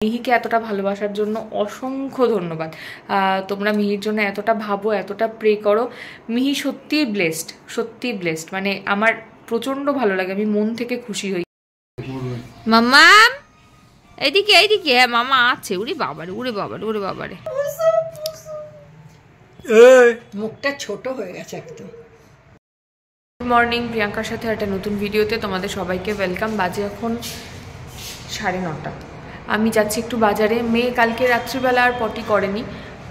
মিহিকে এতটা ভালোবাসার জন্য অসংখ্য ধন্যবাদ। তোমরা মিহির জন্য এতটা ভাবো, এতটা প্রে করো। মিহি সত্যিই ব্লেসড, মানে আমার প্রচন্ড ভালো লাগে, আমি মন থেকে খুশি হই। মাম্মা এইদিকে হ্যাঁ মামা আছে। উড়ে বাবারে মুখটা ছোট হয়ে গেছে একদম। গুড মর্নিং, প্রিয়াঙ্কার সাথে একটা নতুন ভিডিওতে তোমাদের সবাইকে ওয়েলকাম। বাজে এখন 9:30। আমি যাচ্ছি একটু বাজারে। মেয়ে কালকে রাত্রিবেলা আর পটি করেনি,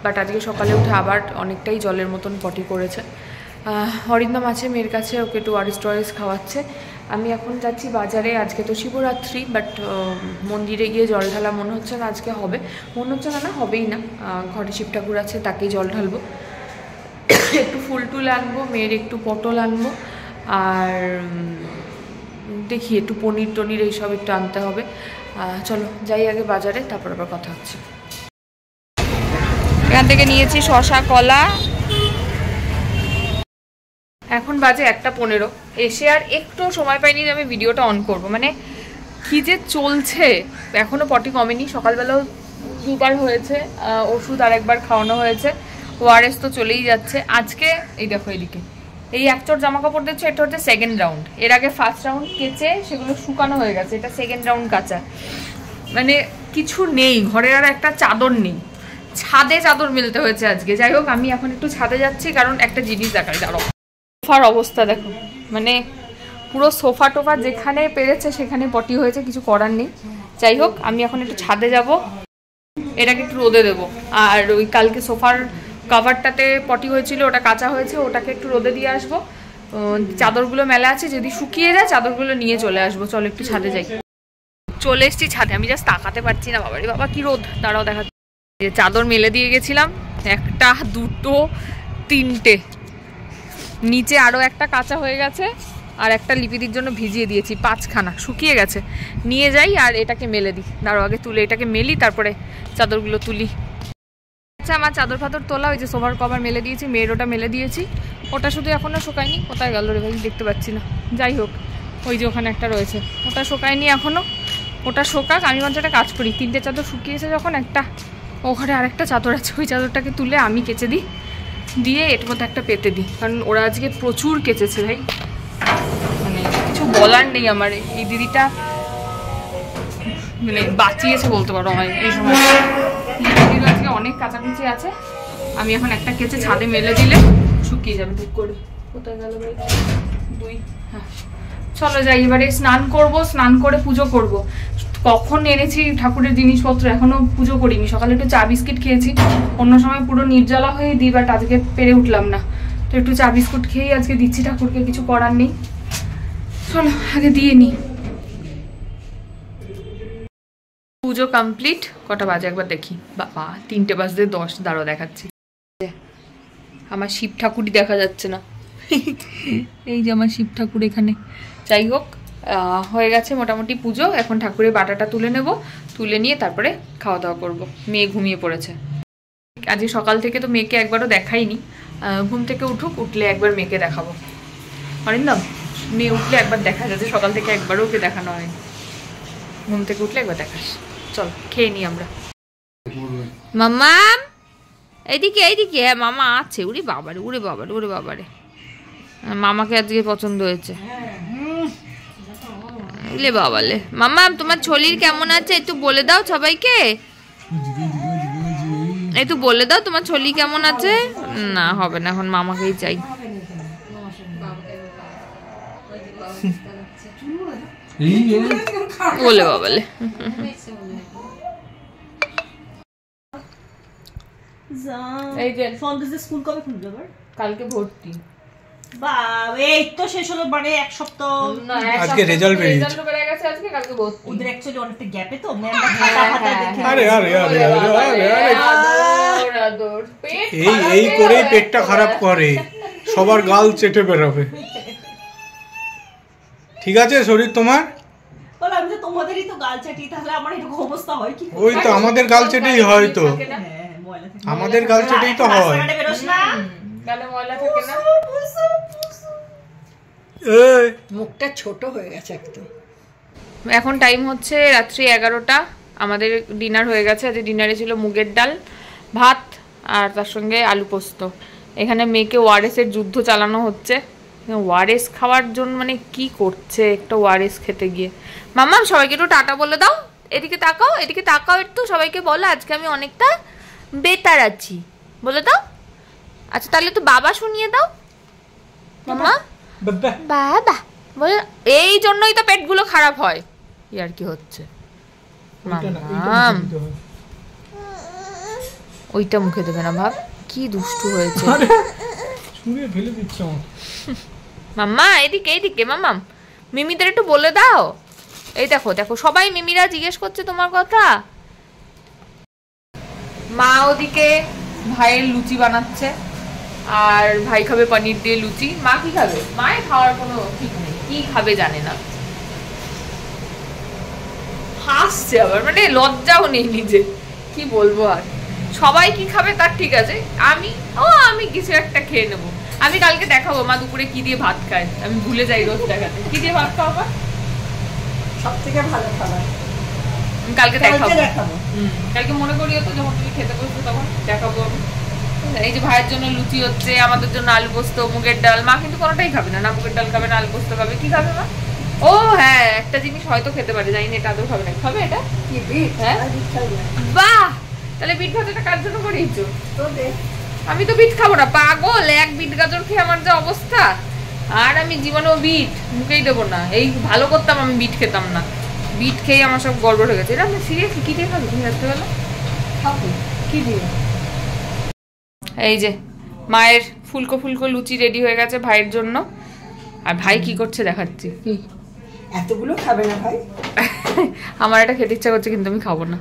বাট আজকে সকালে উঠে আবার অনেকটাই জলের মতন পটি করেছে। অরিন্দম আছে মেয়ের কাছে, ওকে একটু ওয়ারিস খাওয়াচ্ছে। আমি এখন যাচ্ছি বাজারে। আজকে তো শিবরাত্রি, বাট মন্দিরে গিয়ে জল ঢালা মনে হচ্ছে না আজকে হবে, মনে হচ্ছে না হবেই না। ঘরে শিব ঠাকুর আছে, তাকেই জল ঢালবো। একটু ফুল টুল আনবো, মেয়ের একটু পটল আনবো, আর দেখি একটু পনির টনির এইসব একটু আনতে হবে। চলো যাই আগে বাজারে, তারপর আবার কথা হচ্ছে। এখান থেকে নিয়েছি শসা, কলা। এখন বাজে 1:15। এসে আর একটু সময় পাইনি যে আমি ভিডিওটা অন করব, মানে কি যে চলছে। এখনও পটি কমেনি, সকালবেলাও দুবার হয়েছে, ওষুধ আর একবার খাওয়ানো হয়েছে, ওআরএস তো চলেই যাচ্ছে। আজকে এই দেখো এদিকে এই একচোট জামা কাপড় দিচ্ছে, এটা হচ্ছে সেকেন্ড রাউন্ড। এর আগে ফার্স্ট রাউন্ড কেচে সেগুলো শুকানো হয়ে গেছে, এটা সেকেন্ড রাউন্ড কাঁচা। মানে কিছু নেই ঘরে, আর একটা চাদর নেই, ছাদে চাদর মেলতে হয়েছে আজকে। যাই হোক, আমি এখন একটু ছাদে যাচ্ছি, কারণ একটা জিনিস দেখাই। দাঁড়াও, সোফার অবস্থা দেখো, মানে পুরো সোফা টোফা যেখানে পেরেছে সেখানে পটি হয়েছে, কিছু করার নেই। যাই হোক, আমি এখন একটু ছাদে যাব, এটাকে একটু রোদে দেবো। আর ওই কালকে সোফার কভারটাতে পটি হয়েছিল, ওটা কাঁচা হয়েছে, ওটাকে একটু রোদে দিয়ে আসবো। চাদরগুলো মেলা আছে, যদি শুকিয়ে যায় চাদরগুলো নিয়ে চলে আসবো। চলো একটু ছাদে যাই। চলে এসেছি ছাদে, আমি জাস্ট তাকাতে পারছি না। বাবারে বাবা কি রোদ, দাঁড়াও দেখা। চাদর মেলে দিয়ে গেছিলাম, 1, 2, 3টে, নিচে আরও একটা কাঁচা হয়ে গেছে, আর একটা লিপিদির জন্য ভিজিয়ে দিয়েছি, 5খানা শুকিয়ে গেছে। নিয়ে যাই আর এটাকে মেলে দিই। দাঁড়াও আগে তুলে এটাকে মেলি, তারপরে চাদরগুলো তুলি। আচ্ছা, আমার চাদর ফাদর তোলা, ওই যে সোফার কভার মেলে দিয়েছি, মেয়ের ওটা মেলে দিয়েছি, ওটা শুধু এখনও শোকায়নি। কোথায় গেল রে ভাই, দেখতে পাচ্ছি না। যাই হোক, ওই যে ওখানে একটা রয়েছে, ওটা শোকায়নি এখনও, ওটা শোকাক। আমি বলছি একটা কাজ করি, 3টে চাদর শুকিয়েছে যখন, একটা ওখানে আরেকটা চাদর আছে, ওই চাদরটাকে তুলে আমি কেচে দিই, দিয়ে এর মধ্যে একটা পেতে দিই, কারণ ওরা আজকে প্রচুর কেচেছে ভাই, মানে কিছু বলার নেই আমার। এই দিদিটা মানে বাঁচিয়েছে বলতে পারো হয় এই সময়। দিদির আজকে অনেক কাচাকুচি আছে, আমি এখন একটা কেচে ছাদে মেলে দিলে শুকিয়ে যাবে টুক করে। কোথায় গেল ভাই 2? হ্যাঁ চলো যাই, এবারে স্নান করব, স্নান করে পুজো করব। কখন এনেছি ঠাকুরের জিনিসপত্র, এখনো পুজো করিনি। সকালে একটু চা বিস্কিট খেয়েছি, অন্য সময় পুরো নির্জলা হয়ে দিই, বাট আজকে পেরে উঠলাম না, তো একটু চা বিস্কুট খেয়েই আজকে দিচ্ছি ঠাকুরকে, কিছু করার নেই। চলো আগে দিয়ে নিই। পুজো কমপ্লিট। কটা বাজে একবার দেখি, বাবা 3:10 দাঁড়ো দেখাচ্ছি। আমার শিব ঠাকুরই দেখা যাচ্ছে না, এই যে আমার শিব ঠাকুর এখানে। যাই হোক, হয়ে গেছে মোটামুটি পুজো। এখন ঠাকুরের বাটাটা তুলে নেব, তুলে নিয়ে তারপরে খাওয়া দাওয়া করব। মেয়ে ঘুমিয়ে পড়েছে আজকে সকাল থেকে, তো মেয়েকে একবারও দেখাইনি। ঘুম থেকে উঠুক, উঠলে একবার মেয়েকে দেখাবো। অরিন্দম, মেয়ে উঠলে একবার দেখা যাচ্ছে, সকাল থেকে একবারও ওকে দেখানো হয়নি। ঘুম থেকে উঠলে একবার দেখাস। চল খেয়ে নিই আমরা। মাম্মা এইদিকে হ্যাঁ মামা আছে। উড়ে বাবারে মামাকে আজকে পছন্দ হয়েছে। লে বাবালে, মাম্মা তোমার ছলির কেমন আছে একটু বলে দাও সবাইকে, একটু বলে দাও তোমার ছলি কেমন আছে। না হবে না, এখন মামাকেই চাই। বলে বাবালে এই যে স্কুল কবে খুলবে আবার? কালকে ভর্তি। এই তো শেষ হলো, মানে এক সপ্তাহ। আজকে রেজাল্ট বেরিয়ে গেছে, আজকে কালকে ভর্তি। ওদের অ্যাকচুয়ালি অনেকটা গ্যাপে তো ম্যামটা খাতা খাতা দেখে। আরে এই করেই পেটটা খারাপ করে, সবার গাল চেটে বেরোবে। ঠিক আছে শরীর তোমার? বল আমি তো তোমাদেরই তো গাল চাটি, তাহলে আমার এরকম অবস্থা হয় কি? ওই তো আমাদের গাল চেটেই হয় তো, আমাদের গাল চেটেই তো হয়। গালে ময়লা থাকে না। মুখটা ছোট হয়ে গেছে একদম। এখন টাইম হচ্ছে রাত্রি 11টা, আমাদের ডিনার হয়ে গেছে। আজ ডিনারে ছিল মুগের ডাল, ভাত আর তার সঙ্গে আলু পোস্ত। এখানে মেয়েকে ওআরএসের যুদ্ধ চালানো হচ্ছে। ওআরএস খাওয়ার জন্য মানে কি করছে একটা ওআরএস খেতে গিয়ে। মাম্মা সবাইকে একটু টাটা বলে দাও, এদিকে তাকাও, এদিকে তাকাও একটু, সবাইকে বলো আজকে আমি অনেকটা বেটার আছি, বলে দাও। আচ্ছা তাহলে তো বাবা শুনিয়ে দাও মাম্মা, বাবা বলে। এই জন্যই তো পেটগুলো খারাপ হয়, আর কি হচ্ছে। ওইটা মুখে দেবে না ভাব, কি দুষ্টু হয়েছে। মাম্মা এদিকে এদিকে, মাম্মা মিমিদের একটু বলে দাও। এই দেখো দেখো সবাই মিমিরা জিজ্ঞেস করছে তোমার কথা। মা ওদিকে ভাইয়ের লুচি বানাচ্ছে, আর ভাই খাবে পনির দিয়ে লুচি। মা কি খাবে? মায়ের খাওয়ার কোনো ঠিক নেই, কি খাবে জানে না। হাসছে আবার, মানে লজ্জাও নেই নিজে, কি বলবো আর। সবাই কি খাবে তার ঠিক আছে, আমি কিছু একটা খেয়ে নেবো। আমি কালকে দেখাবো মা দুপুরে কি দিয়ে ভাত খায়, আমি ভুলে যাই রোজ দেখাতে। কি দিয়ে ভাত খাওয়া সবথেকে ভালো খাবার কালকে দেখাবো। কালকে মনে করিও তো যখন তুমি খেতে বসবে তখন দেখাবো আমি। এই যে ভাইয়ের জন্য লুচি হচ্ছে, আমাদের জন্য আলু পোস্ত, মুগের ডাল। মা কিন্তু কোনোটাই খাবে না, না মুগের ডাল খাবে না আলু পোস্ত খাবে। কি খাবে মা? ও হ্যাঁ, একটা জিনিস হয়তো খেতে পারে, জানি না এটা আদৌ খাবে না। খাবে এটা? হ্যাঁ বাহ, তাহলে বিট ভাজাটা কার জন্য করিয়েছো? আমি তো বিট খাবো না, পাগল। এক বিট গাজর খেয়ে আমার যে অবস্থা, আর আমি জীবনেও বিট মুখেই দেবো না। এই ভালো করতাম আমি বিট খেতাম না, বিট খেয়ে আমার সব গড়বড় হয়ে গেছে। এটা আমি সিরিয়াসলি কি দিয়ে খাবো তুমি রাত্রেবেলা? খাবো কি দিয়ে? এই যে মায়ের ফুলকো ফুলকো লুচি রেডি হয়ে গেছে ভাইয়ের জন্য। আর ভাই কি করছে দেখাচ্ছি। কি এতগুলো খাবে না ভাই? আমার এটা খেতে ইচ্ছা করছে কিন্তু আমি খাবো না।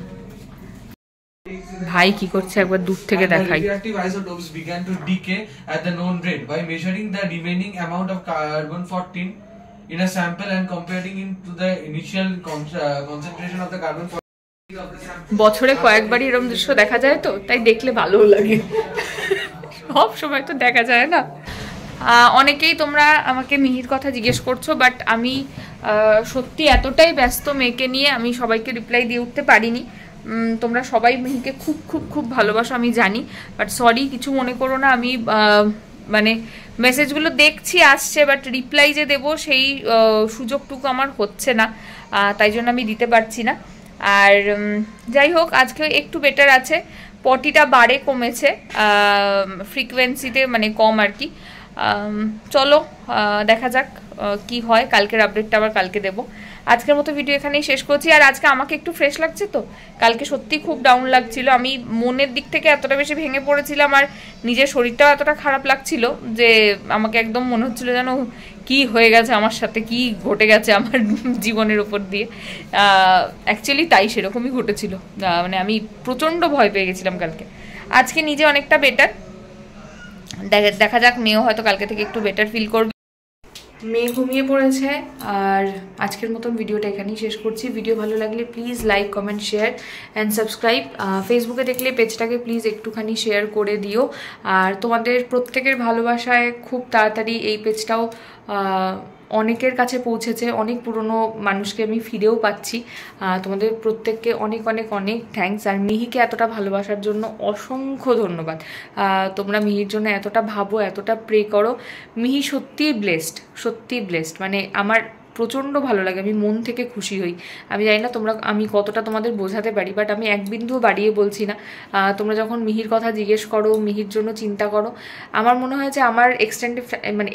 ভাই কি করছে একবার দূর থেকে দেখাই। Radioactive isotopes began to decay at the known rate by measuring the remaining amount of carbon-14 in a sample and comparing it to the initial concentration of the carbon-14. বছরে কয়েকবারই এরকম দৃশ্য দেখা যায়, তো তাই দেখলে ভালোও লাগে। সব সময় তো দেখা যায় না। অনেকেই তোমরা আমাকে মিহির কথা জিজ্ঞেস করছো, বাট আমি সত্যি এতটাই ব্যস্ত মেয়েকে নিয়ে আমি সবাইকে রিপ্লাই দিয়ে উঠতে পারিনি। তোমরা সবাই মিহিকে খুব খুব খুব ভালোবাসো আমি জানি, বাট সরি কিছু মনে করো না। আমি মানে মেসেজগুলো দেখছি আসছে, বাট রিপ্লাই যে দেবো সেই সুযোগটুকু আমার হচ্ছে না, তাই জন্য আমি দিতে পারছি না। আর যাই হোক আজকে একটু বেটার আছে, পটিটা বাড়ে কমেছে ফ্রিকোয়েন্সিতে, মানে কম আর কি। চলো দেখা যাক কি হয়, কালকের আপডেটটা আবার কালকে দেবো। আজকের মতো ভিডিও এখানেই শেষ করছি। আর আজকে আমাকে একটু ফ্রেশ লাগছে, তো কালকে সত্যি খুব ডাউন লাগছিল। আমি মনের দিক থেকে এতটা বেশি ভেঙে পড়েছিলাম, আর নিজের শরীরটাও এতটা খারাপ লাগছিল যে আমাকে একদম মনে হচ্ছিল যেন কি হয়ে গেছে আমার সাথে, কি ঘটে গেছে আমার জীবনের উপর দিয়ে। অ্যাকচুয়ালি তাই সেরকমই ঘটেছিল, মানে আমি প্রচণ্ড ভয় পেয়ে গেছিলাম কালকে। আজকে নিজে অনেকটা বেটার, দেখা যাক মেয়েও হয়তো কালকে থেকে একটু বেটার ফিল করবে। মেয়ে ঘুমিয়ে পড়েছে, আর আজকের মতন ভিডিওটা এখানেই শেষ করছি। ভিডিও ভালো লাগলে please like comment share and subscribe. ফেসবুকে দেখলে পেজটাকে প্লিজ একটুখানি শেয়ার করে দিও। আর তোমাদের প্রত্যেকের ভালোবাসায় খুব তাড়াতাড়ি এই পেজটাও অনেকের কাছে পৌঁছেছে, অনেক পুরনো মানুষকে আমি ফিরেও পাচ্ছি। তোমাদের প্রত্যেককে অনেক অনেক অনেক থ্যাঙ্কস। আর মিহিকে এতটা ভালোবাসার জন্য অসংখ্য ধন্যবাদ। তোমরা মিহির জন্য এতটা ভাবো, এতটা প্রে করো। মিহি সত্যিই ব্লেসড, সত্যিই ব্লেসড, মানে আমার প্রচণ্ড ভালো লাগে, আমি মন থেকে খুশি হই। আমি জানি না আমি কতটা তোমাদের বোঝাতে পারি, বাট আমি এক বিন্দুও বাড়িয়ে বলছি না। তোমরা যখন মিহির কথা জিজ্ঞেস করো, মিহির জন্য চিন্তা করো, আমার মনে হয় যে আমার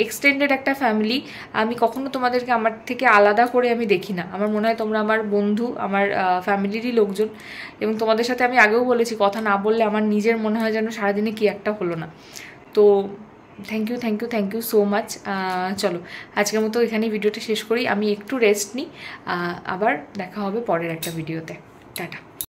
এক্সটেন্ডেড একটা ফ্যামিলি। আমি কখনো তোমাদেরকে আমার থেকে আলাদা করে আমি দেখি না। আমার মনে হয় তোমরা আমার বন্ধু, আমার ফ্যামিলিরই লোকজন। এবং তোমাদের সাথে আমি আগেও বলেছি, কথা না বললে আমার নিজের মনে হয় যেন সারাদিনে কি একটা হলো না। তো thank you thank you thank you so much. চলো আজকের মতো এখানেই ভিডিওটা শেষ করি, আমি একটু রেস্ট নিই, আবার দেখা হবে পরের একটা ভিডিওতে। টাটা।